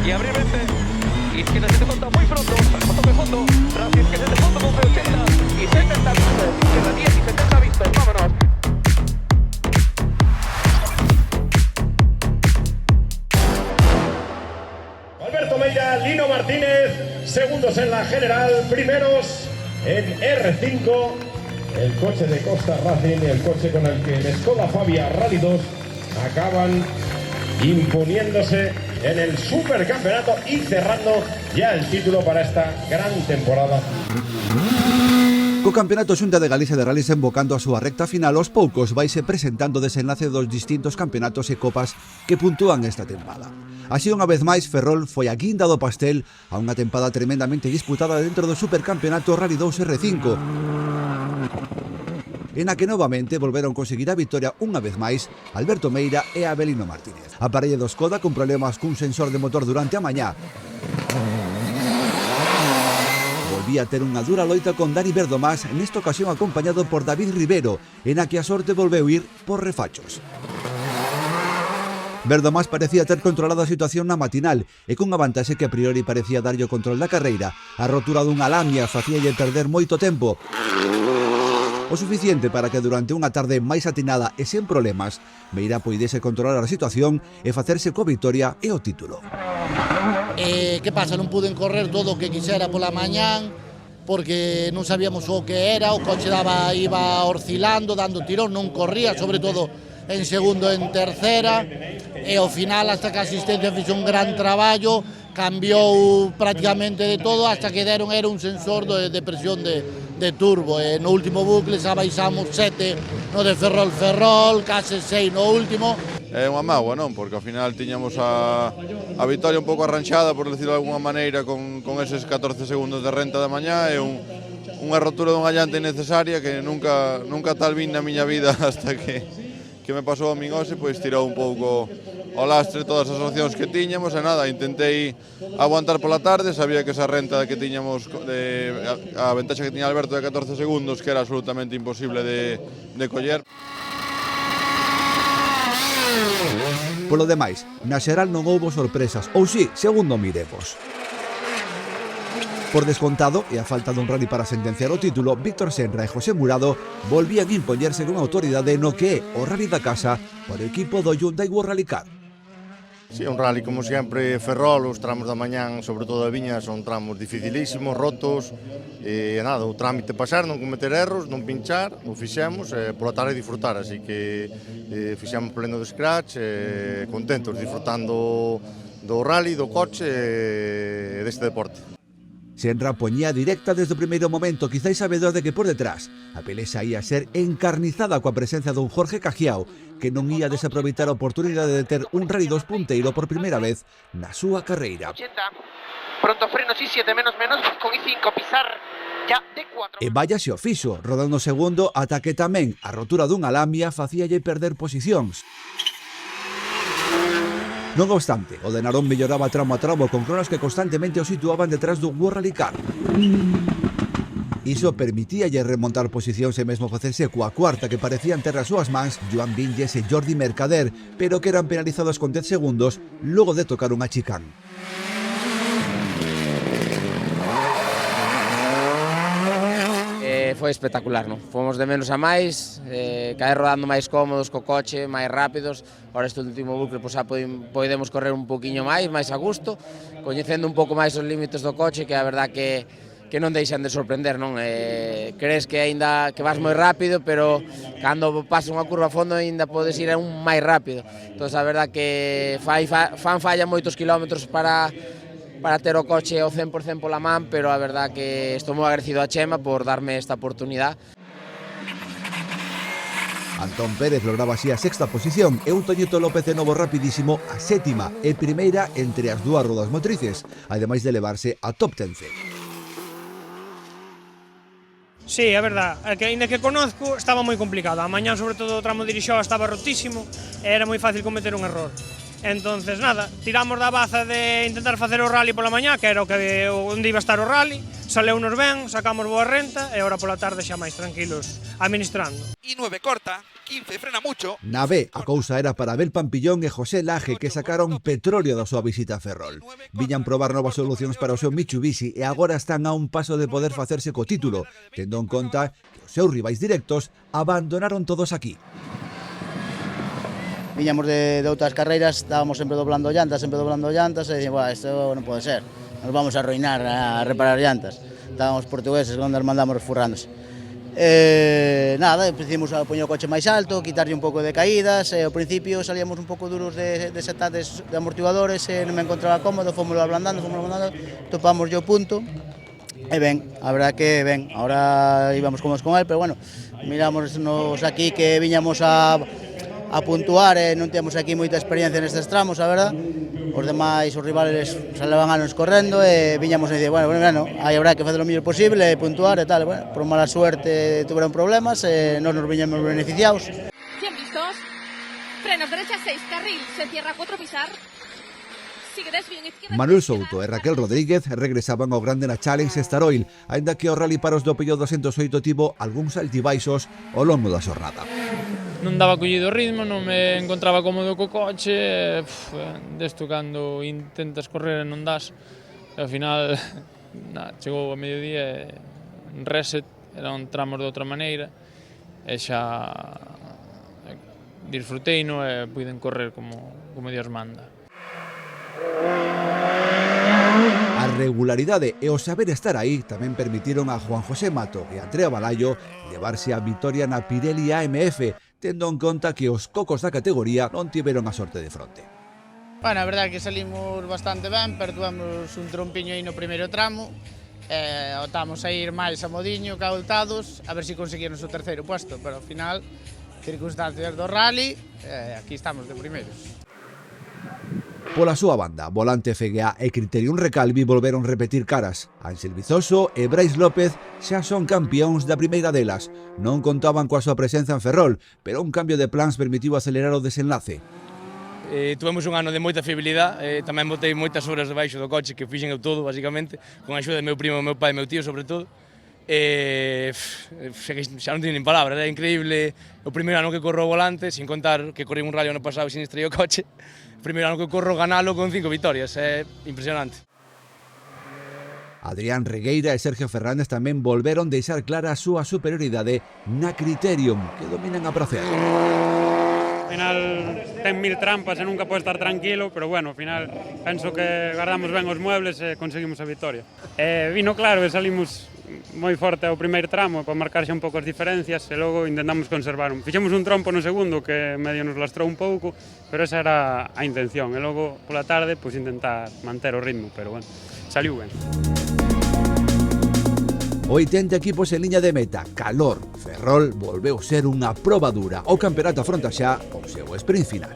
y a abrir frente. Izquierda se te corta muy pronto, al tope fondo, Racing que se te fondo con 80 y 70 vistas, izquierda 10 y 70 vistas, vámonos. Alberto Meira, Lino Martínez, segundos en la general, primeros en R5, el coche de Costa Racing, el coche con el que el Skoda Fabia Rally 2 acaban imponiéndose en el supercampeonato y cerrando ya el título para esta gran temporada. Co Campeonato Xunta de Galicia de Rallys embocando a súa recta final, aos poucos vaise presentando o desenlace dos distintos campeonatos e copas que puntúan esta tempada. Así, unha vez máis, Ferrol foi a guinda do pastel a unha tempada tremendamente disputada dentro do supercampeonato Rally 2 R5, en a que novamente volveron conseguir a victoria unha vez máis Alberto Meira e Abelino Martínez. A parella do Skoda con problemas cun sensor de motor durante a mañá volvía a ter unha dura loita con Dani Verdomás, nesta ocasión acompañado por David Rivero, en a que a sorte volveu ir por refachos. Verdomás parecía ter controlado a situación na matinal e cunha vantaxe que a priori parecía darlle o control da carreira. A rotura dunha lamia facíalle perder moito tempo, o suficiente para que durante unha tarde máis atinada e sen problemas Meira poidese controlar a situación e facerse coa vitoria e o título. Que pasa? Non puden correr todo o que quixera pola mañán porque non sabíamos o que era, o coche iba oscilando, dando tirón, non corría, sobre todo en segundo e en tercera, e ao final, hasta que a asistencia fixo un gran traballo, cambiou prácticamente de todo, hasta que deron era un sensor de presión de turbo, e no último bucle xa baixamos 7 no de Ferrol, case 6 no último. É unha mágoa, non? Porque ao final tiñamos a vitória un pouco arranxada, por decirlo de alguna maneira, con eses 14 segundos de renta da mañá, e unha rotura dunha llanta innecesaria que nunca tal vin na miña vida hasta que me pasou a min hoxe, pois tirou un pouco ao lastre todas as opcións que tiñamos, e nada, intentei aguantar pola tarde, sabía que esa renta que tiñamos, a ventaxa que tiña Alberto de 14 segundos, que era absolutamente imposible de coller. Polo demais, na xeral non houbo sorpresas, ou si, segundo miremos. Por descontado, e a falta dun rally para sentenciar o título, Víctor Senra e José Murado volvían impoñerse con autoridade no que é o rally da casa por o equipo do Hyundai World Rally Car. Sí, un rally como sempre, Ferrol, os tramos da mañán, sobre todo a Viña, son tramos dificilísimos, rotos, e nada, o trámite pasar, non cometer erros, non pinchar, o fixemos, e pola tarde disfrutar, así que fixemos pleno de scratch, contentos, disfrutando do rally, do coche e deste deporte. Senra poñía directa desde o primeiro momento, quizáis sabedor de que por detrás a pelesa ia ser encarnizada coa presencia dun Jorge Cajiao, que non ia desaproveitar a oportunidade de ter un Rally 2 punteiro por primeira vez na súa carreira. 80. Pronto frenos y 7 menos con I5 pisar ya de 4. E vaya se o fixo, rodando segundo ata que tamén a rotura dunha lamia facíalle perder posicións. Non obstante, o de Narón melloraba tramo a tramo con cronos que constantemente o situaban detrás do World Rally Car. Iso permitíalle remontar posicións e mesmo facerse coa cuarta que parecían ter as súas mans Joan Vinges e Jordi Mercader, pero que eran penalizados con 10 segundos logo de tocar unha chicán. Foi espectacular, non? Fomos de menos a máis, caer rodando máis cómodos co coche, máis rápidos. Ahora este último bucle xa podemos correr un poquinho máis a gusto, coñecendo un pouco máis os límites do coche, que a verdad que non deixan de sorprender, non? Crees que aínda que vas moi rápido, pero cando pasas unha curva a fondo aínda podes ir un máis rápido. Entón, a verdad que fan falla moitos kilómetros para ter o coche ao 100% pola man, pero a verdad que estou moi agradecido a Chema por darme esta oportunidade. Antón Pérez lograba así a sexta posición e un Toñito López de novo rapidísimo a sétima e primeira entre as dúas rodas motrices, ademais de elevarse a top 15. Sí, é verdad, que ainda que conozco estaba moi complicado. A mañán, sobre todo, o tramo de Dirixoa estaba rotísimo e era moi fácil cometer un error. Entonces, nada, tiramos da baza de intentar facer o rally pola mañá, que era o que onde iba a estar o rally, saleunos ben, sacamos boa renta e agora pola tarde xa máis tranquilos administrando. Y 9 corta, 15 frena mucho. Na B, a cousa era para Abel Pampillón e José Laje, que sacaron petróleo da súa visita a Ferrol. Viñan probar novas solucións para o seu Mitsubishi e agora están a un paso de poder facerse co título, tendo en conta que os seus rivais directos abandonaron todos aquí. Viñamos de outras carreiras, estábamos sempre doblando llantas, e dicimos, isto non pode ser, nos vamos a arruinar a reparar llantas. Estábamos portugueses, onde nos mandamos furrándose. Nada, decidimos a poñer o coche máis alto, quitarlle un pouco de caídas, ao principio salíamos un pouco duros de setades de amortiguadores, non me encontraba cómodo, fomos ablandando, topamos o punto, e ben, a verdad que ben, ahora íbamos cómodos con él, pero bueno, miramos aquí que viñamos a puntuar e non temos aquí moita experiencia nestes tramos, a verdad. Os demais, os rivales saleban anos correndo e viñamos a dicir, bueno, aí habrá que facer o mellor posible e puntuar e tal. Bueno, por mala suerte tuveron problemas e non nos viñamos beneficiados. 100 listos, frenos derecha 6, carril, se cierra 4 pisar. Manuel Souto e Raquel Rodríguez regresaban ao Grande na Challenge Staroil, aínda que o Rally Paros do Pello 208 tivo algúns altibaixos ao longo da xornada. Non daba collido o ritmo, non me encontraba cómodo co coche, desto cando intentas correr e non das, e ao final chegou a mediodía e reset, eran tramos de outra maneira, e xa disfruteino e puiden correr como Dios manda. A regularidade e o saber estar aí tamén permitiron a Juan José Mato e a Andrea Balayo levarse a vitoria na Pirelli AMF, tendo en conta que os cocos da categoría non tiveron a sorte de fronte. Bueno, a verdade é que salimos bastante ben, perdoamos un trompiño aí no primeiro tramo, optamos a ir máis a modiño que aultados, a ver se conseguimos o terceiro puesto, pero ao final, circunstancias do rally, aquí estamos de primeiros. Pola súa banda, Volante FGA e Criterium Recalvi volveron repetir caras. Ángel Vizoso e Brais López xa son campións da primeira delas. Non contaban coa súa presenza en Ferrol, pero un cambio de plans permitiu acelerar o desenlace. Tuvemos un ano de moita fiabilidade, tamén botei moitas horas debaixo do coche que fixen eu todo, basicamente, con a axuda de meu primo, meu pai e meu tío, sobre todo. Xa non teño nin palabras, é increíble o primeiro ano que corro o volante, sin contar que corri un rally ano pasado sin estrellei o coche. O primeiro ano que corro ganalo con 5 vitorias, é impresionante. Adrián Regueira e Sergio Fernández tamén volveron deixar clara a súa superioridade na Criterium, que dominan a pracer. Al final ten 1000 trampas e nunca pode estar tranquilo, pero bueno, ao final penso que guardamos ben os muebles e conseguimos a victoria. Vino claro e salimos moi forte ao primeiro tramo para marcar xa un pouco as diferencias e logo intentamos conservar fixemos un trompo no segundo que medio nos lastrou un pouco, pero esa era a intención e logo pola tarde pois intentar manter o ritmo, pero bueno, saliu ben. 80 equipos en liña de meta, calor. Ferrol volveu ser unha proba dura. O campeonato afronta xa o seu sprint final.